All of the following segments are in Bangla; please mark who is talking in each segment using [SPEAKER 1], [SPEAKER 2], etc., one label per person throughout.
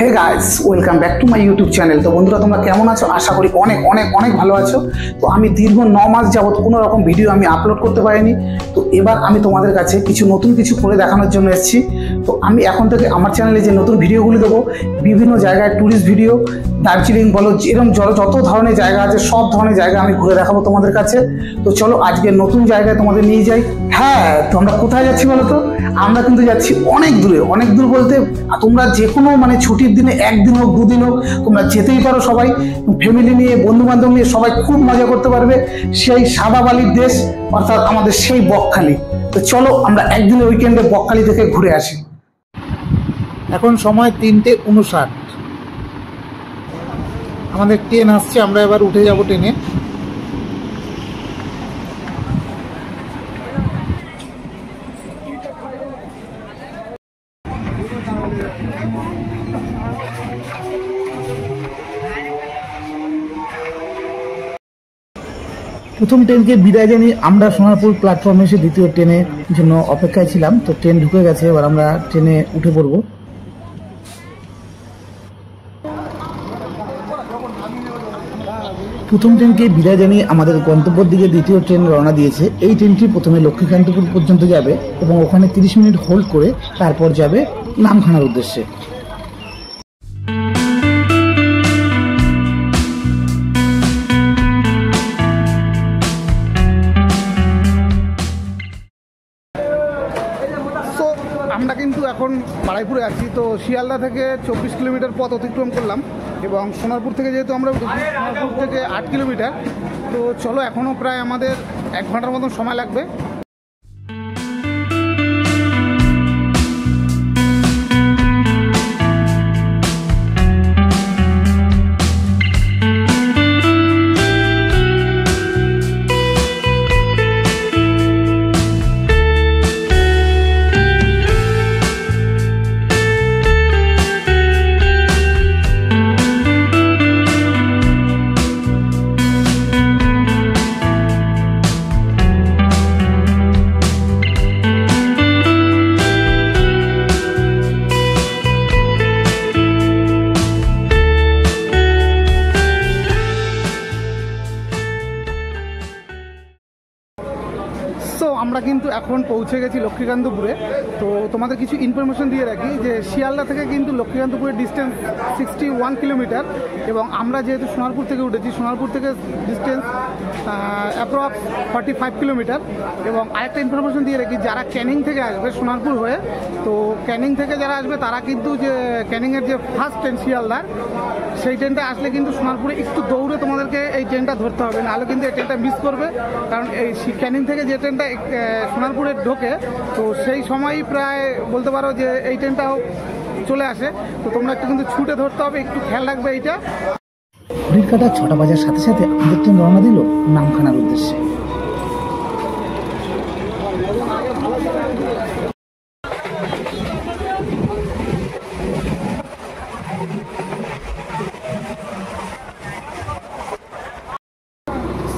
[SPEAKER 1] Hey guys, welcome back to my YouTube channel. তো বন্ধুরা, তোমরা কেমন আছো? আশা করি অনেক অনেক অনেক ভালো আছো। তো আমি দীর্ঘ 9 মাস যাবত কোনো রকম ভিডিও আমি আপলোড করতে পারিনি। তো এবার আমি তোমাদের কাছে নতুন কিছু করে দেখানোর জন্য এসেছি। তো আমি এখন থেকে আমার চ্যানেলে যে নতুন ভিডিওগুলি দেবো, বিভিন্ন জায়গায় ট্যুরিস্ট ভিডিও, দার্জিলিং বলো, এরকম যত ধরনের জায়গা আছে সব ধরনের জায়গা আমি ঘুরে দেখাবো তোমাদের কাছে। তো চলো আজকে নতুন জায়গায় তোমাদের নিয়ে যাই। হ্যাঁ, তো আমরা কোথায় যাচ্ছি বলো তো? আমরা কিন্তু যাচ্ছি অনেক দূরে। অনেক দূর বলতে তোমরা যে কোনো ছুটির দিনে, একদিন হোক দুদিন হোক, তোমরা যেতেই পারো। সবাই ফ্যামিলি নিয়ে, বন্ধু বান্ধব নিয়ে সবাই খুব মজা করতে পারবে সেই সাদা বালির দেশ, অর্থাৎ আমাদের সেই বকখালি। তো চলো আমরা একদিনের উইকেন্ডে বকখালি থেকে ঘুরে আসি। এখন সময় 3:59। আমাদের ট্রেন আসছে, আমরা এবার উঠে যাব ট্রেনে। প্রথম ট্রেনকে বিদায় জানিয়ে আমরা সোনারপুর প্ল্যাটফর্মে এসে দ্বিতীয় ট্রেনের জন্য অপেক্ষায় ছিলাম। তো ট্রেন ঢুকে গেছে, এবার আমরা ট্রেনে উঠে পড়ব। প্রথম ট্রেনকে বিদায় জানিয়ে আমাদের গন্তব্যের দিকে দ্বিতীয় ট্রেন রওনা দিয়েছে। এই ট্রেনটি প্রথমে লক্ষ্মীকান্তপুর পর্যন্ত যাবে এবং ওখানে 30 মিনিট হোল্ড করে তারপর যাবে নামখানার উদ্দেশ্যে। আমরা কিন্তু এখন বারাইপুরে আছি। তো শিয়ালদা থেকে 24 কিলোমিটার পথ অতিক্রম করলাম এবং সোনারপুর থেকে যেহেতু আমরা সোনারপুর থেকে 8 কিলোমিটার। তো চলো, এখনও প্রায় আমাদের 1 ঘন্টার মতন সময় লাগবে। তো আমরা কিন্তু এখন পৌঁছে গেছি লক্ষ্মীকান্তপুরে। তো তোমাদের কিছু ইনফরমেশন দিয়ে রাখি যে শিয়ালদা থেকে কিন্তু লক্ষ্মীকান্তপুরের ডিস্টেন্স 61 কিলোমিটার এবং আমরা যেহেতু সোনারপুর থেকে উঠেছি, সোনারপুর থেকে ডিস্টেন্স অ্যাপ্রক্স 45 কিলোমিটার। এবং আরেকটা ইনফরমেশন দিয়ে রাখি, যারা ক্যানিং থেকে আসবে সোনারপুর হয়ে, তো ক্যানিং থেকে যারা আসবে তারা কিন্তু যে ক্যানিংয়ের যে ফার্স্ট ট্রেন শিয়ালদার, সেই ট্রেনটা আসলে কিন্তু সোনারপুরে একটু দৌড়ে তোমাদেরকে এই ট্রেনটা ধরতে হবে, নাহলে কিন্তু এই ট্রেনটা মিস করবে। কারণ এই ক্যানিং থেকে যে ট্রেনটা সোনারপুরে ঢোকে, তো সেই সময়ই প্রায় বলতে পারো যে এই ট্রেনটাও চলে আসে। তো তোমরা একটু কিন্তু ছুটে ধরতে হবে, একটু খেয়াল রাখবে এইটা। ঘড়ির কাটা 6টা বাজার সাথে সাথে আমাদের ট্রেন রওনা দিল নামখানার উদ্দেশ্যে।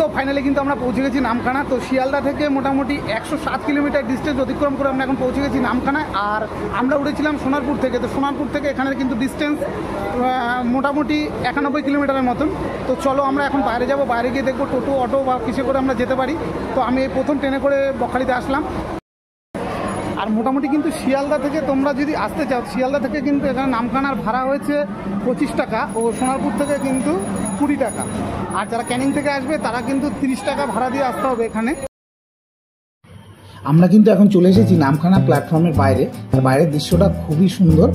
[SPEAKER 1] তো ফাইনালি কিন্তু আমরা পৌঁছে গেছি নামখানা। তো শিয়ালদা থেকে মোটামুটি 107 কিলোমিটার ডিস্টেন্স অতিক্রম করে আমরা এখন পৌঁছে গেছি নামখানায়। আর আমরা উঠেছিলাম সোনারপুর থেকে। তো সোনারপুর থেকে এখানে কিন্তু ডিস্টেন্স মোটামুটি 91 কিলোমিটারের মতন। তো চলো আমরা এখন বাইরে যাব, বাইরে গিয়ে দেখবো টোটো, অটো বা কিসে করে আমরা যেতে পারি। তো আমি এই প্রথম ট্রেনে করে বকখালিতে আসলাম। আর মোটামুটি কিন্তু শিয়ালদা থেকে তোমরা যদি আসতে চাও, শিয়ালদা থেকে কিন্তু এখানে নামখানার ভাড়া হয়েছে 25 টাকা ও সোনারপুর থেকে কিন্তু 20 টাকা। আর যারা ক্যানিং থেকে আসবে তারা কিন্তু 30 টাকা ভাড়া দিয়ে আসতে হবে এখানে। আমরা কিন্তু এখন চলে এসেছি নামখানা প্ল্যাটফর্মের বাইরে। আর বাইরের দৃশ্যটা খুবই সুন্দর।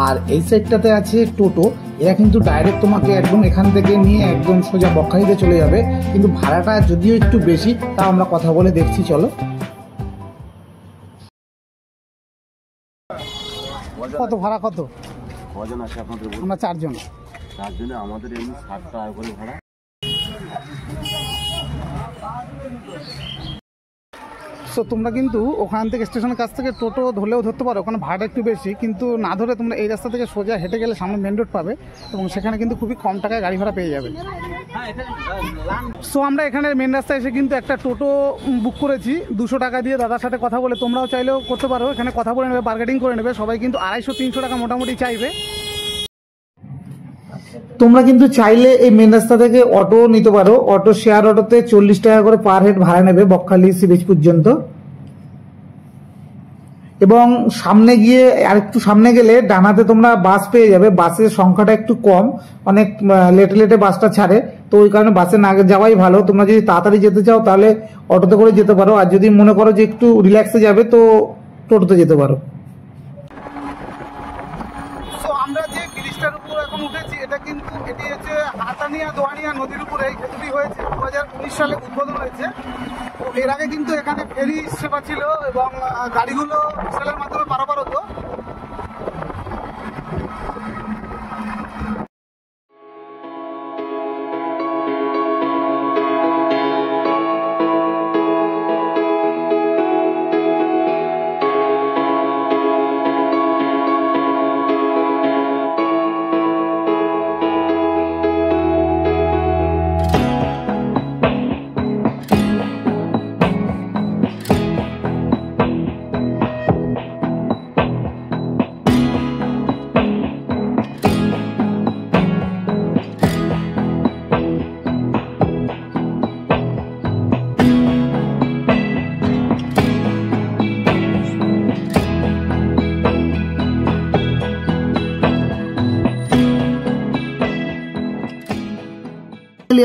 [SPEAKER 1] আর এই সাইডটাতে আছে টোটো, এরা কিন্তু ডাইরেক্ট তোমাকে একদম এখান থেকে নিয়ে একদম সোজা বকখালিতে চলে যাবে। কিন্তু ভাড়াটা যদিও একটু বেশি, তা আমরা কথা বলে দেখছি। চলো। কত ভাড়া? কত
[SPEAKER 2] কজন আছে আপনাদের?
[SPEAKER 1] আমরা 4 জন।
[SPEAKER 2] 4 জনে আমাদের এমনি 60 টাকা করে ভাড়া।
[SPEAKER 1] সো তোমরা কিন্তু ওখান থেকে স্টেশনের কাছ থেকে টোটো ধরলেও ধরতে পারো, ওখানে ভাড়া একটু বেশি। কিন্তু না ধরে তোমরা এই রাস্তা থেকে সোজা হেঁটে গেলে সামনে মেন রোড পাবে এবং সেখানে কিন্তু খুবই কম টাকায় গাড়ি ভাড়া পেয়ে যাবে। সো আমরা এখানে মেন রাস্তায় এসে কিন্তু একটা টোটো বুক করেছি 200 টাকা দিয়ে। দাদার সাথে কথা বলে তোমরাও চাইলেও করতে পারো, এখানে কথা বলে নেবে, বার্গেনিং করে নেবে। সবাই কিন্তু 250-300 টাকা মোটামুটি চাইবে।
[SPEAKER 3] তোমরা কিন্তু চাইলে এই মেন রাস্তা থেকে অটো নিতে পারো। অটো শেয়ার অটোতে 40 টাকা করে পার হেড ভাড়া নেবে বকখালি সি বিচ পর্যন্ত। এবং সামনে গিয়ে আর একটু সামনে গেলে ডানাতে তোমরা বাস পেয়ে যাবে। বাসের সংখ্যাটা একটু কম, অনেক লেটে লেটে বাসটা ছাড়ে, তো ওই কারণে বাসে না যাওয়াই ভালো। তোমরা যদি তাড়াতাড়ি যেতে চাও তাহলে অটোতে করে যেতে পারো, আর যদি মনে করো যে একটু রিল্যাক্সে যাবে তো টোটোতে যেতে পারো।
[SPEAKER 1] তো আমরা যে ব্রিজটার উপর এখন উঠেছি এটি হচ্ছে হাতানিয়া দোয়ানিয়া নদীর উপরে এই সেতুটি হয়েছে 2019 সালে উদ্বোধন হয়েছে। তো এর আগে কিন্তু এখানে ফেরি সেবা ছিল এবং গাড়িগুলো সেলের মাধ্যমে পারাপার হতো।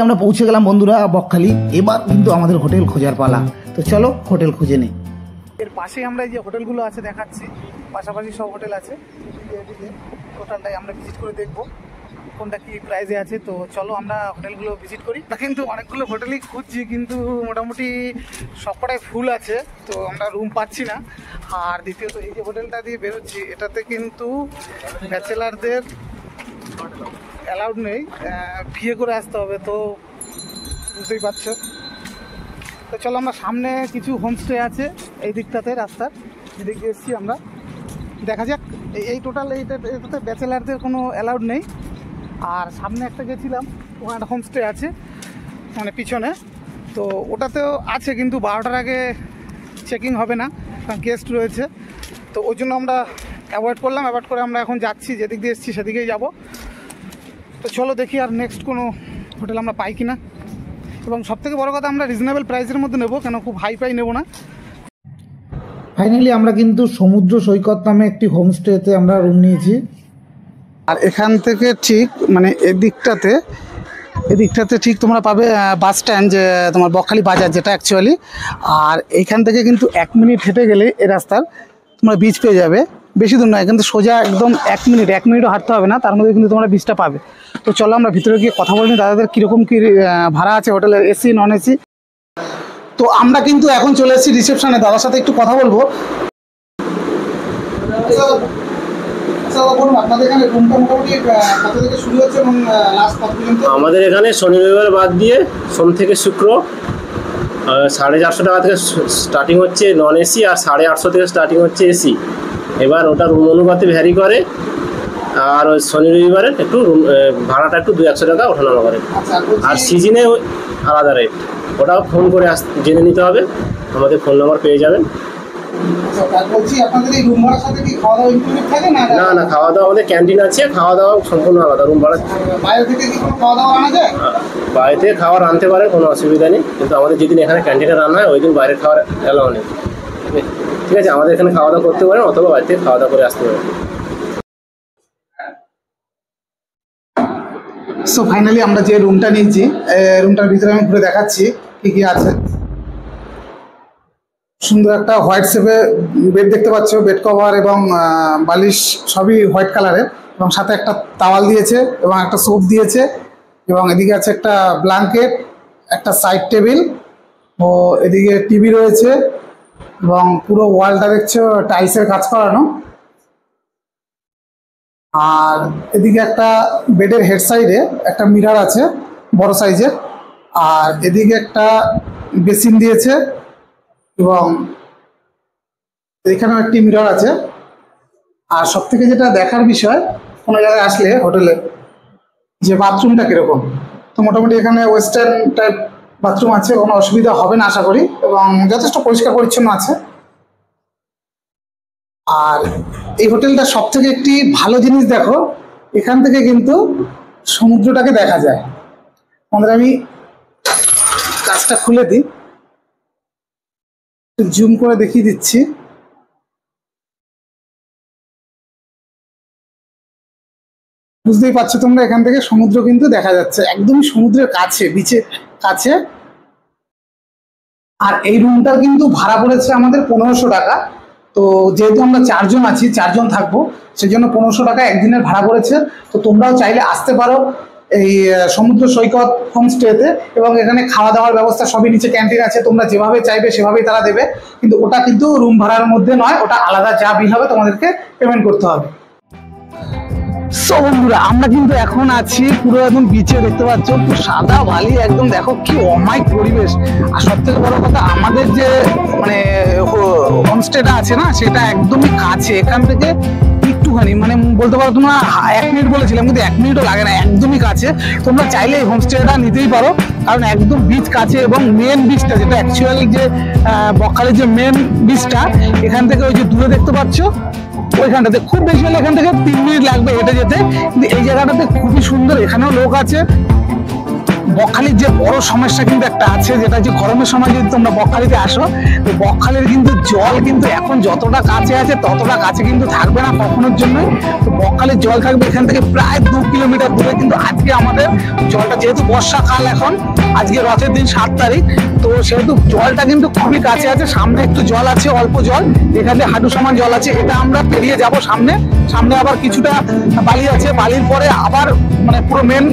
[SPEAKER 3] আমরা পৌঁছে গেলাম বন্ধুরা বকখালি। এবার কিন্তু আমাদের হোটেল খোঁজার পালা, তো চলো হোটেল খুঁজে নেই।
[SPEAKER 1] এর পাশে আমরা এই যে হোটেলগুলো আছে দেখাচ্ছি, পাশাপাশি সব হোটেল আছে, টোটালটাই আমরা ভিজিট করে দেখবো কোনটা কি প্রাইসে আছে। তো চলো আমরা হোটেলগুলো ভিজিট করি। কিন্তু অনেকগুলো হোটেলই খুঁজছি, কিন্তু মোটামুটি সবকটাই ফুল আছে, তো আমরা রুম পাচ্ছি না। আর দ্বিতীয়ত এই যে হোটেলটা দিয়ে বেরোচ্ছি এটাতে কিন্তু ব্যাচেলারদের অ্যালাউড নেই, বিয়ে করে আসতে হবে, তো বুঝতেই পারছো। তো চলো আমরা সামনে কিছু হোমস্টে আছে এই দিকটাতে, রাস্তার যেদিকে এসেছি আমরা, দেখা যাক। এই টোটাল এটাতে ব্যাচেলারদের কোনো অ্যালাউড নেই। আর সামনে একটা গেছিলাম, ওখানে একটা হোমস্টে আছে মানে পিছনে, তো ওটাতেও আছে, কিন্তু 12টার আগে চেকিং হবে না, কারণ গেস্ট রয়েছে। তো ওই জন্য আমরা অ্যাভয়েড করলাম। অ্যাভয়েড করে আমরা এখন যাচ্ছি, যেদিক দিয়ে এসেছি সেদিকেই যাব। তো চলো দেখি আর নেক্সট কোনো হোটেল আমরা পাই কিনা। এবং সবথেকে বড় কথা আমরা রিজনেবল প্রাইসের মধ্যে নেবো, কেন খুব হাই প্রাই নেবো না।
[SPEAKER 3] ফাইনালি আমরা কিন্তু সমুদ্র সৈকত নামে একটি হোমস্টেতে আমরা রুম নিয়েছি।
[SPEAKER 1] আর এখান থেকে ঠিক মানে এদিকটাতে ঠিক তোমরা পাবে বাস স্ট্যান্ড, যে তোমার বকখালি বাজার যেটা অ্যাকচুয়ালি। আর এইখান থেকে কিন্তু 1 মিনিট হেঁটে গেলে এই রাস্তার তোমরা বিচ পেয়ে যাবে। বেশি দূর নয়, কিন্তু সোজা একদম 1 মিনিটও হাঁটতে হবে না, তার মধ্যে কিন্তু তোমরা বিচটা পাবে। তো চলো আমরা ভিতরে গিয়ে কথা বলি দাদাদের কীরকম কী ভাড়া আছে হোটেলের, এসি নন এসি। তো আমরা কিন্তু এখন চলে এসেছি রিসেপশনে, দাদার সাথে একটু কথা বলবো। আপনাদের এখানে রুমটা মোটামুটি কত থেকে শুরু হচ্ছে এবং লাস্ট কত পর্যন্ত?
[SPEAKER 2] আমাদের এখানে শনি রবিবার বাদ দিয়ে সোম থেকে শুক্র 450 টাকা থেকে স্টার্টিং হচ্ছে নন এসি, আর 850 থেকে স্টার্টিং হচ্ছে এসি। এবার ওটা রুম অনুপাতে ভ্যারি করে, আর ওই শনি রবিবারের একটু রুম ভাড়াটা একটু 200 টাকা ওঠানামা করে। আর সিজনে আলাদা রেট, ওটা ফোন করে জেনে নিতে হবে, আমাদের ফোন নাম্বার পেয়ে যাবেন। না না, খাওয়া দাওয়া আমাদের ক্যান্টিন আছে, খাওয়া দাওয়া সম্পূর্ণ আলাদা। রুম ভাড়া বাইরে থেকে খাবার আনতে পারে, কোনো অসুবিধা নেই, কিন্তু আমাদের যেদিন এখানে ক্যান্টিনে রান্না হয় ওই দিন বাইরের খাবার অ্যালাউ নেই। ঠিক আছে, আমাদের এখানে খাওয়া দাওয়া করতে পারেন, অথবা বাইরে থেকে খাওয়া দাওয়া করে আসতে পারেন।
[SPEAKER 1] সো ফাইনালি আমরা যে রুমটা নিয়েছি, রুমটার ভিতরে আমি ঘুরে দেখাচ্ছি কি কি আছে। সুন্দর একটা হোয়াইট শেপে বেড দেখতে পাচ্ছ, বেড কভার এবং বালিশ সবই হোয়াইট কালারের, এবং সাথে একটা তাওয়াল দিয়েছে এবং একটা সোপ দিয়েছে, এবং এদিকে আছে একটা ব্ল্যাঙ্কেট, একটা সাইড টেবিল, ও এদিকে টিভি রয়েছে, এবং পুরো ওয়ালটা দেখছো টাইলসের কাজ করানো। আর এদিকে একটা বেডের হেড সাইডে একটা মিরর আছে বড় সাইজের, আর এদিকে একটা বেসিন দিয়েছে, এবং এখানেও একটি মিরর আছে। আর সব থেকে যেটা দেখার বিষয় কোনো জায়গায় আসলে হোটেলে, যে বাথরুমটা কীরকম। তো মোটামুটি এখানে ওয়েস্টার্ন টাইপ বাথরুম আছে, কোনো অসুবিধা হবে না আশা করি, এবং যথেষ্ট পরিষ্কার পরিচ্ছন্ন আছে। আর এই হোটেলটা সব থেকে একটি ভালো জিনিস দেখো, এখান থেকে কিন্তু সমুদ্রটাকে দেখা যায়। আমাদের আমি কাজটা খুলে দিই, জুম করে দেখিয়ে দিচ্ছি। বুঝতেই পারছো তোমরা, এখান থেকে সমুদ্র কিন্তু দেখা যাচ্ছে, একদমই সমুদ্রের কাছে, বিচের কাছে। আর এই রুমটার কিন্তু ভাড়া পড়েছে আমাদের 1500 টাকা। তো যেহেতু আমরা 4 জন আছি, 4 জন থাকবো, সেই জন্য 1500 টাকা একদিনের ভাড়া পড়েছে। তো তোমরাও চাইলে আসতে পারো এই সমুদ্র সৈকত হোমস্টেতে, এবং এখানে খাওয়া দাওয়ার ব্যবস্থা সবই, নিচে ক্যান্টিন আছে, তোমরা যেভাবে চাইবে সেভাবেই তারা দেবে। কিন্তু ওটা কিন্তু রুম ভাড়ার মধ্যে নয়, ওটা আলাদা যা বিল হবে তোমাদেরকে পেমেন্ট করতে হবে। সো বন্ধুরা, আমরা কিন্তু এখন আছি পুরো একদম বিচে, দেখতে পাচ্ছ পুরো সাদা বালি, একদম দেখো কি অমায়িক পরিবেশ। আর সব থেকে বড় কথা, আমাদের যে মানে হোমস্টেটা আছে না, সেটা একদমই কাছে, এখান থেকে একটুখানি মানে বলতে পারো তোমরা 1 মিনিট বলেছিলাম, কিন্তু 1 মিনিটও লাগে না, একদমই কাছে। তোমরা চাইলে এই হোমস্টেটা নিতেই পারো, কারণ একদম বিচ কাছে, এবং মেন বিচটা যেটা অ্যাকচুয়ালি যে বকখালির যে মেন বিচটা, এখান থেকে ওই যে দূরে দেখতে পাচ্ছ ওইখানটাতে, খুব বেশি হলে এখান থেকে 3 মিনিট লাগবে হেঁটে যেতে। কিন্তু এই জায়গাটাতে খুবই সুন্দর, এখানেও লোক আছে। বকখালির যে বড় সমস্যা কিন্তু একটা আছে, যেটা যে গরমের সময় যদি তোমরা বকখালিতে আসো, তো বকখালির কিন্তু জল কিন্তু এখন যতটা কাছে আছে ততটা কাছে কিন্তু থাকবে না কখনোর জন্যই। তো বকখালির জল থাকবে এখান থেকে প্রায় 2 কিলোমিটার দূরে। কিন্তু আজকে আমাদের জলটা, যেহেতু বর্ষাকাল এখন, আজকে রথের দিন 7 তারিখ, তো সেহেতু জলটা কিন্তু খুবই কাছে আছে। সামনে একটু জল আছে, অল্প জল, এখানে হাঁটু সমান জল আছে, এটা আমরা পেরিয়ে যাব সামনে। সামনে আবার কিছুটা বালি আছে, বালির পরে আবার মানে পুরো মেন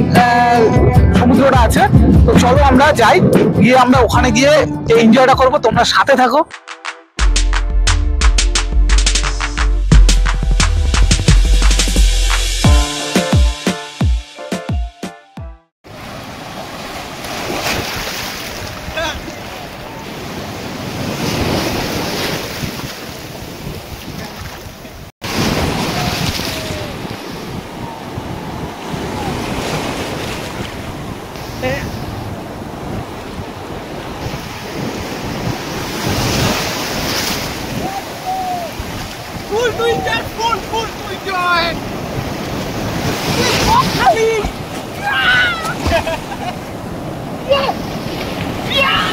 [SPEAKER 1] সমুদ্রটা আছে। তো চলো আমরা যাই, গিয়ে আমরা ওখানে গিয়ে যে এনজয়টা করবো, তোমরা সাথে থাকো।
[SPEAKER 4] Yeah!